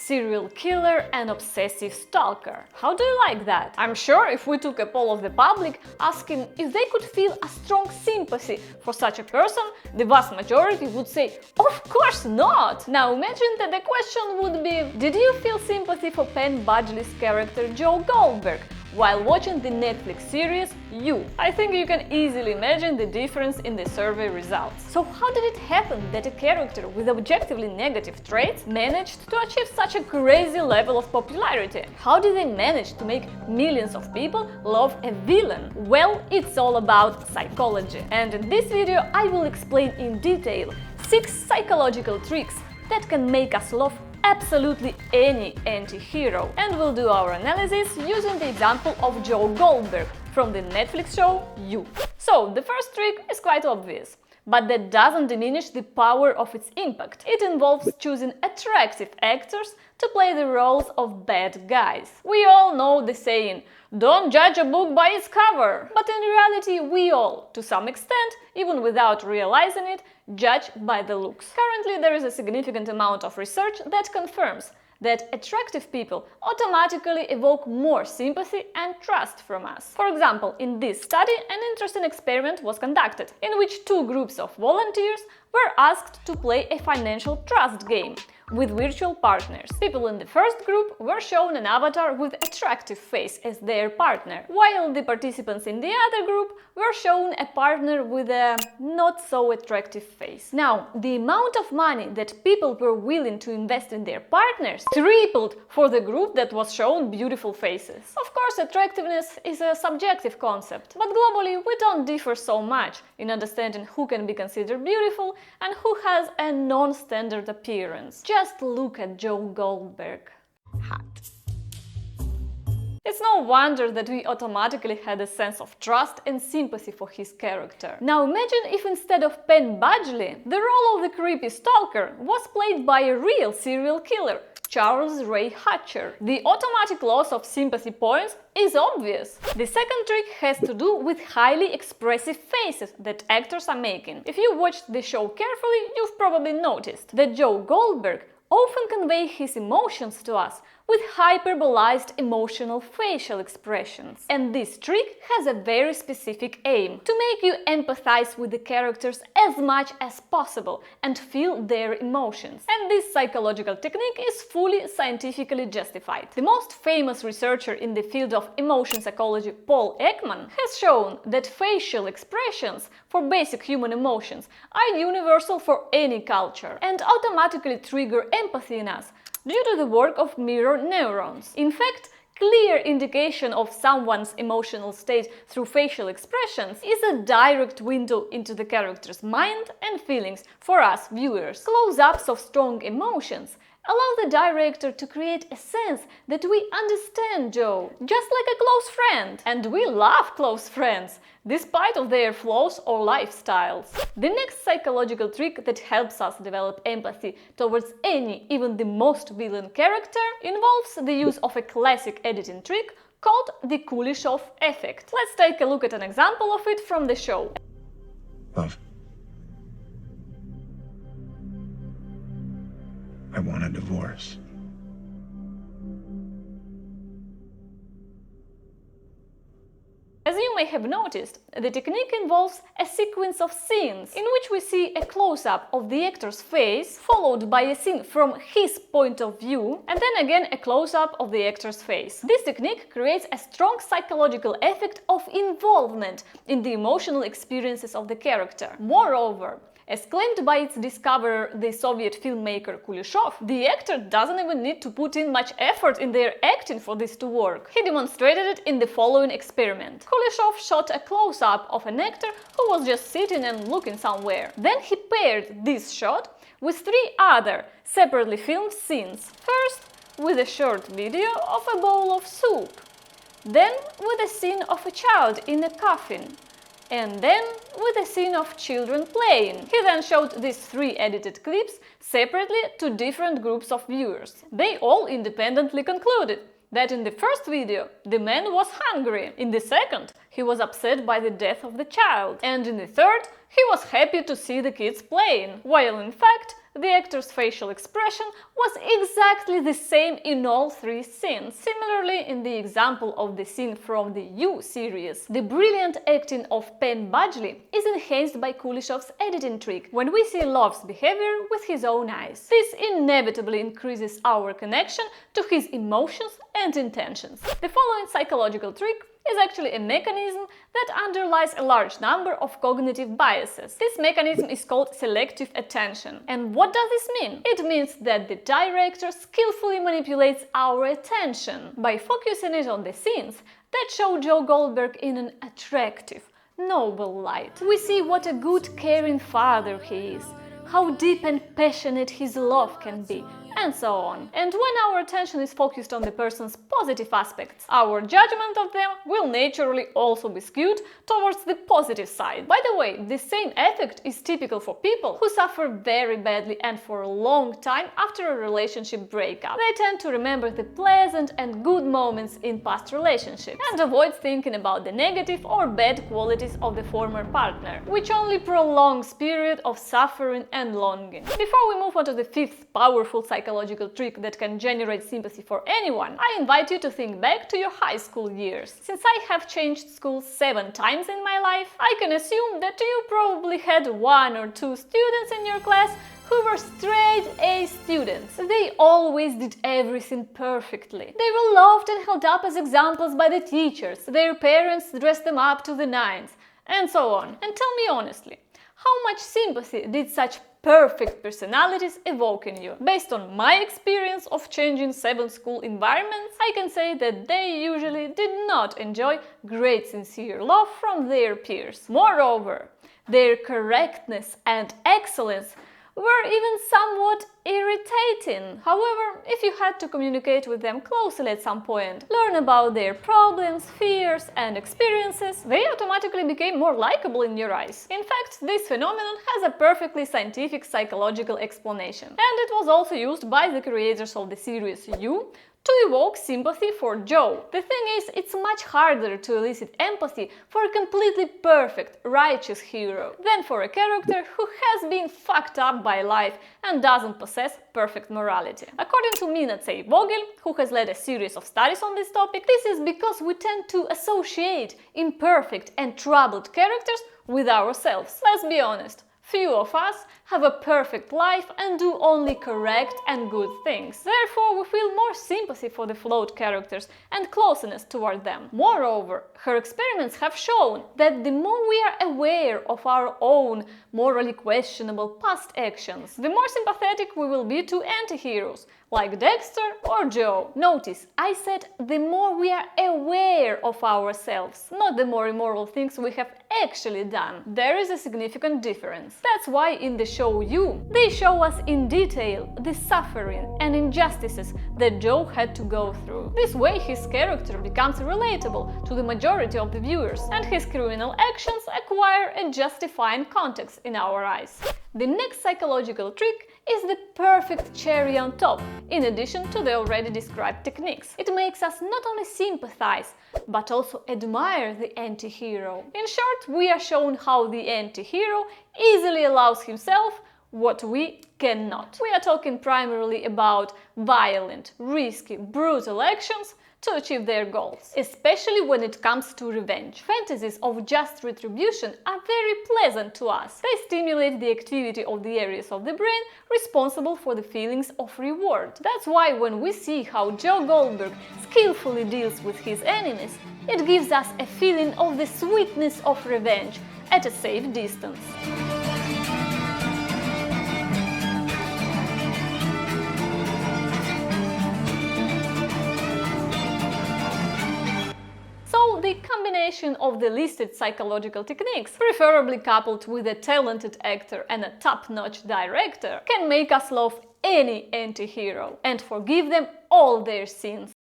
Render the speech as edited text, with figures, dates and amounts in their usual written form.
serial killer and obsessive stalker. How do you like that? I'm sure if we took a poll of the public asking if they could feel a strong sympathy for such a person, the vast majority would say, of course not! Now imagine that the question would be, did you feel sympathy for Penn Badgley's character Joe Goldberg while watching the Netflix series You? I think you can easily imagine the difference in the survey results. So how did it happen that a character with objectively negative traits managed to achieve such a crazy level of popularity? How did they manage to make millions of people love a villain? Well, it's all about psychology. And in this video I will explain in detail 6 psychological tricks that can make us love absolutely any anti-hero. And we'll do our analysis using the example of Joe Goldberg from the Netflix show You. So, the first trick is quite obvious, but that doesn't diminish the power of its impact. It involves choosing attractive actors to play the roles of bad guys. We all know the saying, don't judge a book by its cover. But in reality, we all, to some extent, even without realizing it, judge by the looks. Currently, there is a significant amount of research that confirms that attractive people automatically evoke more sympathy and trust from us. For example, in this study, an interesting experiment was conducted, in which 2 groups of volunteers were asked to play a financial trust game with virtual partners. People in the first group were shown an avatar with attractive face as their partner, while the participants in the other group were shown a partner with a not so attractive face. Now, the amount of money that people were willing to invest in their partners tripled for the group that was shown beautiful faces. Of course, attractiveness is a subjective concept, but globally we don't differ so much in understanding who can be considered beautiful and who has a non-standard appearance. Just look at Joe Goldberg. Hot. It's no wonder that we automatically had a sense of trust and sympathy for his character. Now imagine if instead of Penn Badgley, the role of the creepy stalker was played by a real serial killer, Charles Ray Hatcher. The automatic loss of sympathy points is obvious. The second trick has to do with highly expressive faces that actors are making. If you watched the show carefully, you've probably noticed that Joe Goldberg often conveys his emotions to us with hyperbolized emotional facial expressions. And this trick has a very specific aim: to make you empathize with the characters as much as possible and feel their emotions. And this psychological technique is fully scientifically justified. The most famous researcher in the field of emotion psychology, Paul Ekman, has shown that facial expressions for basic human emotions are universal for any culture and automatically trigger empathy in us due to the work of mirror neurons. In fact, clear indication of someone's emotional state through facial expressions is a direct window into the character's mind and feelings for us viewers. Close-ups of strong emotions allow the director to create a sense that we understand Joe, just like a close friend. And we love close friends, despite of their flaws or lifestyles. The next psychological trick that helps us develop empathy towards any, even the most villain character, involves the use of a classic editing trick called the Kuleshov effect. Let's take a look at an example of it from the show. Love. I want a divorce. As you may have noticed, the technique involves a sequence of scenes in which we see a close-up of the actor's face, followed by a scene from his point of view, and then again a close-up of the actor's face. This technique creates a strong psychological effect of involvement in the emotional experiences of the character. Moreover, as claimed by its discoverer, the Soviet filmmaker Kuleshov, the actor doesn't even need to put in much effort in their acting for this to work. He demonstrated it in the following experiment. Kuleshov shot a close-up of an actor who was just sitting and looking somewhere. Then he paired this shot with 3 other separately filmed scenes. First, with a short video of a bowl of soup. Then with a scene of a child in a coffin. And then with a scene of children playing. He then showed these 3 edited clips separately to different groups of viewers. They all independently concluded that in the first video the man was hungry, in the second he was upset by the death of the child, and in the third he was happy to see the kids playing, while in fact The actor's facial expression was exactly the same in all three scenes. Similarly, in the example of the scene from the You series, the brilliant acting of Penn Badgley is enhanced by Kuleshov's editing trick when we see Love's behavior with his own eyes. This inevitably increases our connection to his emotions and intentions. The following psychological trick is actually a mechanism that underlies a large number of cognitive biases. This mechanism is called selective attention. And what does this mean? It means that the director skillfully manipulates our attention by focusing it on the scenes that show Joe Goldberg in an attractive, noble light. We see what a good, caring father he is, how deep and passionate his love can be, and so on. And when our attention is focused on the person's positive aspects, our judgment of them will naturally also be skewed towards the positive side. By the way, the same effect is typical for people who suffer very badly and for a long time after a relationship breakup. They tend to remember the pleasant and good moments in past relationships and avoid thinking about the negative or bad qualities of the former partner, which only prolongs period of suffering and longing. Before we move on to the fifth powerful psychological trick that can generate sympathy for anyone, I invite you to think back to your high school years. Since I have changed schools 7 times in my life, I can assume that you probably had 1 or 2 students in your class who were straight A students. They always did everything perfectly. They were loved and held up as examples by the teachers. Their parents dressed them up to the nines, and so on. And tell me honestly, how much sympathy did such perfect personalities evoke in you? Based on my experience of changing 7 school environments, I can say that they usually did not enjoy great sincere love from their peers. Moreover, their correctness and excellence were even somewhat irritating. However, if you had to communicate with them closely at some point, learn about their problems, fears and experiences, they automatically became more likable in your eyes. In fact, this phenomenon has a perfectly scientific psychological explanation, and it was also used by the creators of the series You to evoke sympathy for Joe. The thing is, it's much harder to elicit empathy for a completely perfect, righteous hero than for a character who has been fucked up by life and doesn't possess perfect morality. According to Mina Vogel, who has led a series of studies on this topic, this is because we tend to associate imperfect and troubled characters with ourselves. Let's be honest. Few of us have a perfect life and do only correct and good things. Therefore, we feel more sympathy for the flawed characters and closeness toward them. Moreover, her experiments have shown that the more we are aware of our own morally questionable past actions, the more sympathetic we will be to anti-heroes like Dexter or Joe. Notice, I said the more we are aware of ourselves, not the more immoral things we have actually done. There is a significant difference. That's why in the show You, they show us in detail the suffering and injustices that Joe had to go through. This way his character becomes relatable to the majority of the viewers, and his criminal actions acquire a justifying context in our eyes. The next psychological trick is the perfect cherry on top, in addition to the already described techniques. It makes us not only sympathize, but also admire the anti-hero. In short, we are shown how the anti-hero easily allows himself what we cannot. We are talking primarily about violent, risky, brutal actions to achieve their goals, especially when it comes to revenge. Fantasies of just retribution are very pleasant to us. They stimulate the activity of the areas of the brain responsible for the feelings of reward. That's why when we see how Joe Goldberg skillfully deals with his enemies, it gives us a feeling of the sweetness of revenge at a safe distance. The combination of the listed psychological techniques, preferably coupled with a talented actor and a top-notch director, can make us love any anti-hero and forgive them all their sins.